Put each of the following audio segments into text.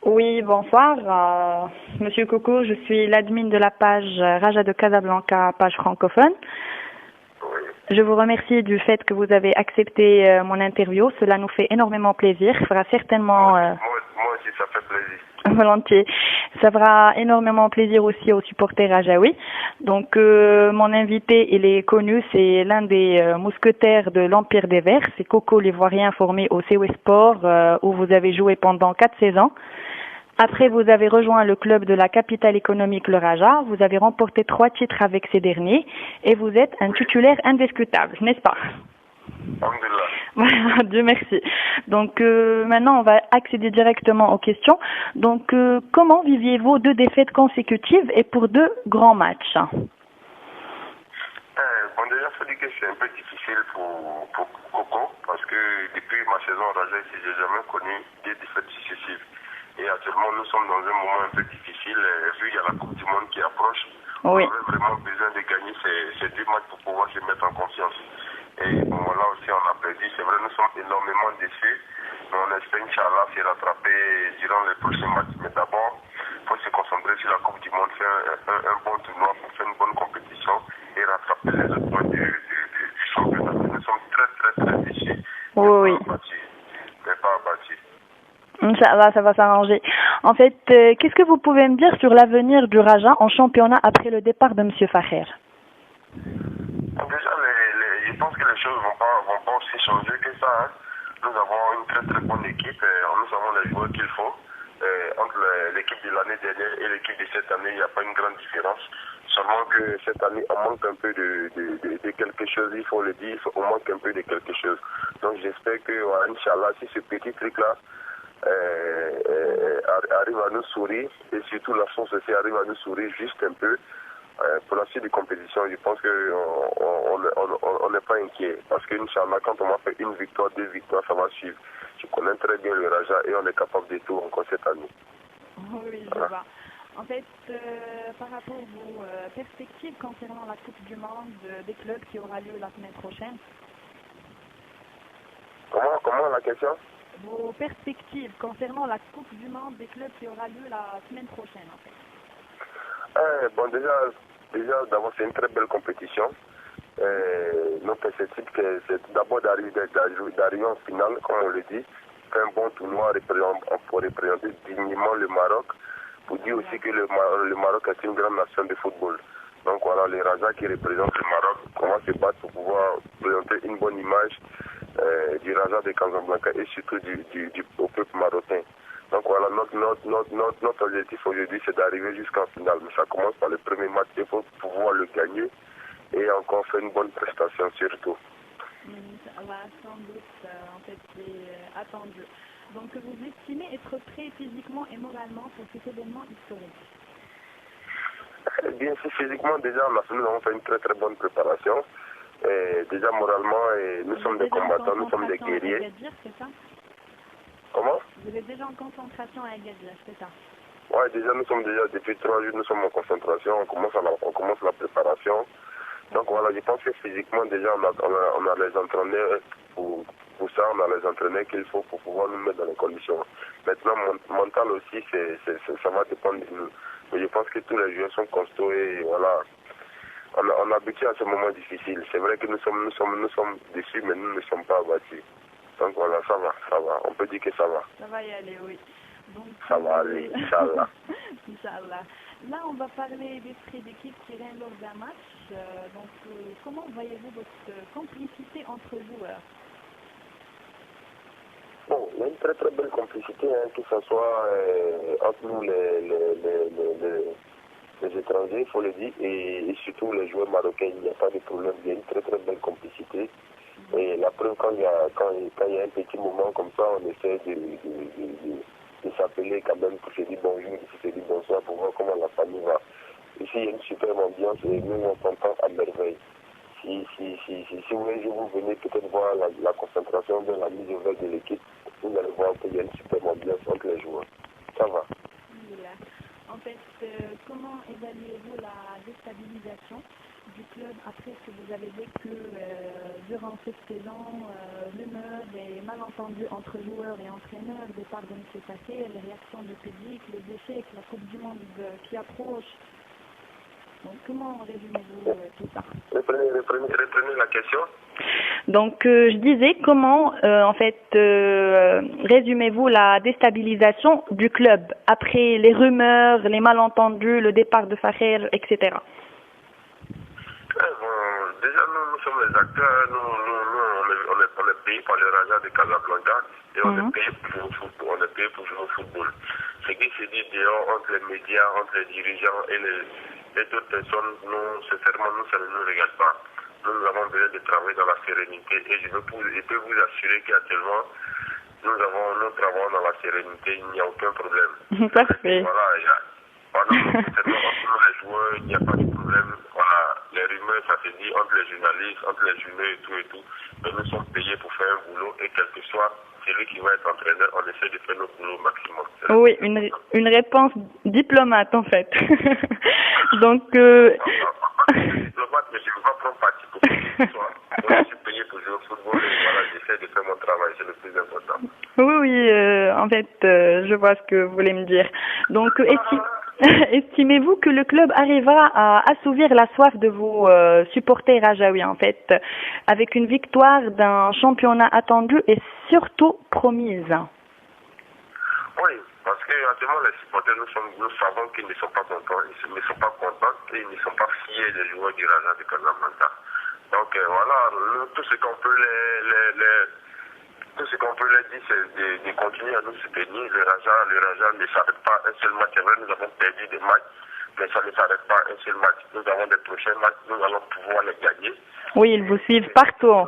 Oui, bonsoir. Monsieur Coco, je suis l'admin de la page Raja de Casablanca, page francophone. Oui. Je vous remercie du fait que vous avez accepté mon interview. Cela nous fait énormément plaisir. Ça fera certainement... Moi aussi, ça fait plaisir. Volontiers. Ça fera énormément plaisir aussi aux supporters rajaouis. Donc, mon invité, il est connu, c'est l'un des mousquetaires de l'Empire des Verts. C'est Coco l'Ivoirien formé au COE Sport, où vous avez joué pendant 4 saisons. Après, vous avez rejoint le club de la capitale économique, le Raja. Vous avez remporté 3 titres avec ces derniers et vous êtes un titulaire indiscutable, n'est-ce pas? Alhamdulillah. Voilà, Dieu merci. Donc maintenant, on va accéder directement aux questions. Donc, comment viviez-vous 2 défaites consécutives et pour 2 grands matchs? Bon, déjà, il faut dire que c'est un peu difficile pour Coco parce que depuis ma saison au Raja ici, j'ai jamais connu des défaites successives. Et actuellement, nous sommes dans un moment un peu difficile, vu qu'il y a la Coupe du Monde qui approche. Oui. On avait vraiment besoin de gagner ces 2 matchs pour pouvoir se mettre en confiance. Et bon, là aussi, on a perdu. C'est vrai, nous sommes énormément déçus. Mais on espère, Inch'Allah, se rattraper durant les prochains matchs. Mais d'abord, il faut se concentrer sur la Coupe du Monde, faire un bon tournoi pour faire une bonne compétition et rattraper les autres points du championnat. Nous sommes très déçus. Oui. Mais pas abattus. Inch'Allah, ça va s'arranger. En fait, qu'est-ce que vous pouvez me dire sur l'avenir du Raja en championnat après le départ de Monsieur Faher? Déjà, je pense que les choses vont pas aussi changer que ça. Hein. Nous avons une très bonne équipe. Nous avons les joueurs qu'il faut. Entre l'équipe de l'année dernière et l'équipe de cette année, il n'y a pas une grande différence. Seulement que cette année, on manque un peu de quelque chose, il faut le dire. On manque un peu de quelque chose. Donc j'espère que, Inch'Allah, si ce petit truc-là arrive à nous sourire, et surtout la sauce aussi arrive à nous sourire juste un peu, pour la suite des compétitions, je pense qu'on n'est pas inquiet. Parce qu'Inch'Allah, quand on a fait 1 victoire, 2 victoires, ça va suivre. Je connais très bien le Raja et on est capable de tout encore cette année. Oui, je vois. En fait, par rapport aux perspectives concernant la Coupe du Monde des clubs qui aura lieu la semaine prochaine. Comment la question? Vos perspectives concernant la Coupe du Monde des clubs qui aura lieu la semaine prochaine, en fait. Bon, déjà d'abord, c'est une très belle compétition. Nos perspectives, c'est d'abord d'arriver en finale, comme on le dit, faire un bon tournoi pour représenter dignement le Maroc, pour dire aussi que le Maroc est une grande nation de football. Donc voilà, les Raja qui représentent le Maroc, on va se battre pour pouvoir présenter une bonne image du Raja de Casablanca et surtout au peuple marocain. Donc voilà, notre objectif aujourd'hui, c'est d'arriver jusqu'en finale. Mais ça commence par le premier match, il faut pouvoir le gagner et encore faire une bonne prestation surtout. Ça va sans doute, en fait, c'est attendu. Donc vous estimez être prêt physiquement et moralement pour cet événement historique? Bien sûr, physiquement, déjà, nous avons fait une très bonne préparation. Déjà, moralement, nous sommes des combattants, nous sommes des guerriers. Agadir, c'est ça? Comment? Vous êtes déjà en concentration à Agadir, c'est ça? Oui, déjà, depuis 3 jours, nous sommes en concentration, on commence la préparation. Donc voilà, je pense que physiquement, déjà, on a les entraîneurs pour ça, on a les entraîneurs qu'il faut pour pouvoir nous mettre dans les conditions. Maintenant, mental aussi, ça va dépendre de nous. Mais je pense que tous les joueurs sont costauds et voilà, on a habitué à ce moment difficile. C'est vrai que nous sommes déçus, mais nous ne sommes pas abattus. Donc voilà, ça va, on peut dire que ça va. Ça va y aller, oui. Donc, ça va aller, Inch'Allah. Inch'Allah. Là, on va parler d'esprit d'équipe qui règne lors d'un match. Comment voyez-vous votre complicité entre joueurs? Bon, il y a une très belle complicité, hein, que ce soit entre nous les étrangers, il faut le dire, et surtout les joueurs marocains. Il n'y a pas de problème, il y a une très belle complicité. Et la preuve, quand il y a un petit moment comme ça, on essaie de s'appeler quand même pour se dire bonjour, pour se dire bonsoir, pour voir comment la famille va. Ici, il y a une superbe ambiance et nous, on s'entend à merveille. Si vous venez peut-être voir la concentration de la mise au vert de l'équipe, vous allez voir qu'il y a une superbe ambiance entre les joueurs. Ça va. En fait, comment évaluez-vous la déstabilisation du club après que vous avez vécu durant cette saison, l'humeur et des malentendus entre joueurs et entraîneurs, départ de M. Faké, les réactions du public, les échecs, la Coupe du Monde qui approche. Donc comment résumez-vous tout ça? Reprenez la question. Donc je disais comment en fait résumez-vous la déstabilisation du club après les rumeurs, les malentendus, le départ de Fakhel, etc. Déjà nous sommes les acteurs, on est payé par le Raja de Casablanca et on est payé pour jouer au football. On est payé pour jouer au football. Ce qui se dit dehors entre les médias, entre les dirigeants et d'autres personnes, sincèrement, ça ne nous regarde pas. Nous avons besoin de travailler dans la sérénité et je peux vous assurer qu'actuellement, nous travaillons dans la sérénité, il n'y a aucun problème. Parfait. Voilà, entre les joueurs, il n'y a pas de problème. Voilà, les rumeurs, ça se dit entre les journalistes, entre les journaux et tout. Mais nous sommes payés pour faire un boulot et quel que soit celui qui va être entraîneur, on essaie de faire notre boulot au maximum. Oui, une réponse diplomate en fait. Donc, diplomate, mais je ne veux pas prendre parti pour ce que soit. Moi, je suis payé pour jouer au football et voilà, j'essaie de faire mon travail, c'est le plus important. Oui, en fait, je vois ce que vous voulez me dire. Donc, estimez-vous que le club arrivera à assouvir la soif de vos supporters rajaouis, en fait, avec une victoire d'un championnat attendu et surtout promise? Oui, parce que actuellement les supporters, nous savons qu'ils ne sont pas contents, ils ne sont pas contents et ils ne sont pas fiers des joueurs du Raja de Casablanca. Donc voilà, tout ce qu'on peut leur dire, c'est de continuer à nous soutenir. Le Raja ne s'arrête pas un seul match. C'est vrai, nous avons perdu des matchs, mais ça ne s'arrête pas un seul match. Nous avons des prochains matchs, nous allons pouvoir les gagner. Oui, ils vous suivent partout.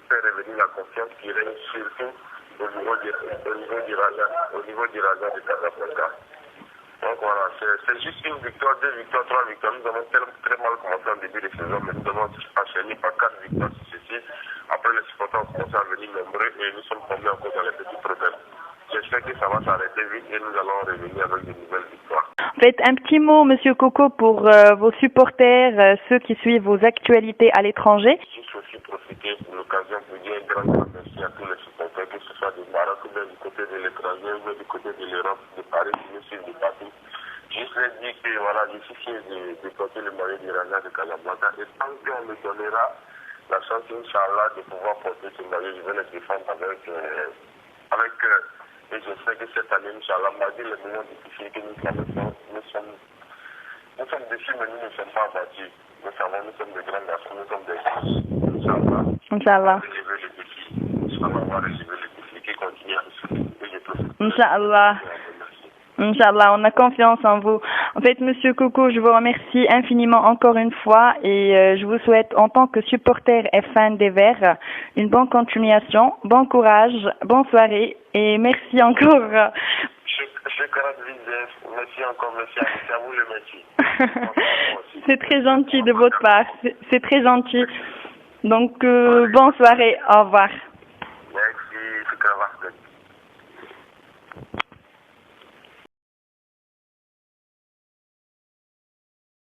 Faire revenir la confiance qui règne surtout au niveau du Raja de Casablanca. Donc voilà, c'est juste une victoire, 2 victoires, 3 victoires. Nous avons très mal commencé en début de saison, mais nous avons enchaîné par 4 victoires successives. Après, les supporters ont commencé à venir nombreux et nous sommes tombés encore dans les petits problèmes. J'espère que ça va s'arrêter vite et nous allons revenir avec de nouvelles victoires. Faites un petit mot, Monsieur Coco, pour vos supporters, ceux qui suivent vos actualités à l'étranger. Juste aussi profiter de l'occasion pour dire un grand merci à tous les supporters, que ce soit du Maroc, ou bien du côté de l'étranger, ou bien du côté de l'Europe, de Paris, qui nous suivent de partout. Juste leur dire que voilà, je suis fier de porter le maillot du Raja de Casablanca et tant qu'on me donnera la chance, Inch'Allah, de pouvoir porter ce maillot, je vais le défendre avec et je sais que cette année, Inch'Allah, malgré les moments difficiles que nous traversons, nous sommes déçus, mais nous ne sommes pas abattus. Nous savons, nous sommes des grands garçons, nous sommes des gens. Inch'Allah. Inch'Allah. Relever le défi. Inch'Allah, on va relever le défi qui continue à nous soutenir. Et je profite. Inch'Allah. Inch'Allah, on a confiance en vous. En fait, Monsieur Coco, je vous remercie infiniment encore une fois et je vous souhaite, en tant que supporter et fan des Verts, une bonne continuation, bon courage, bonne soirée et merci encore. Merci encore, merci à vous le merci. C'est très gentil de votre part, c'est très gentil. Donc, bonne soirée, au revoir.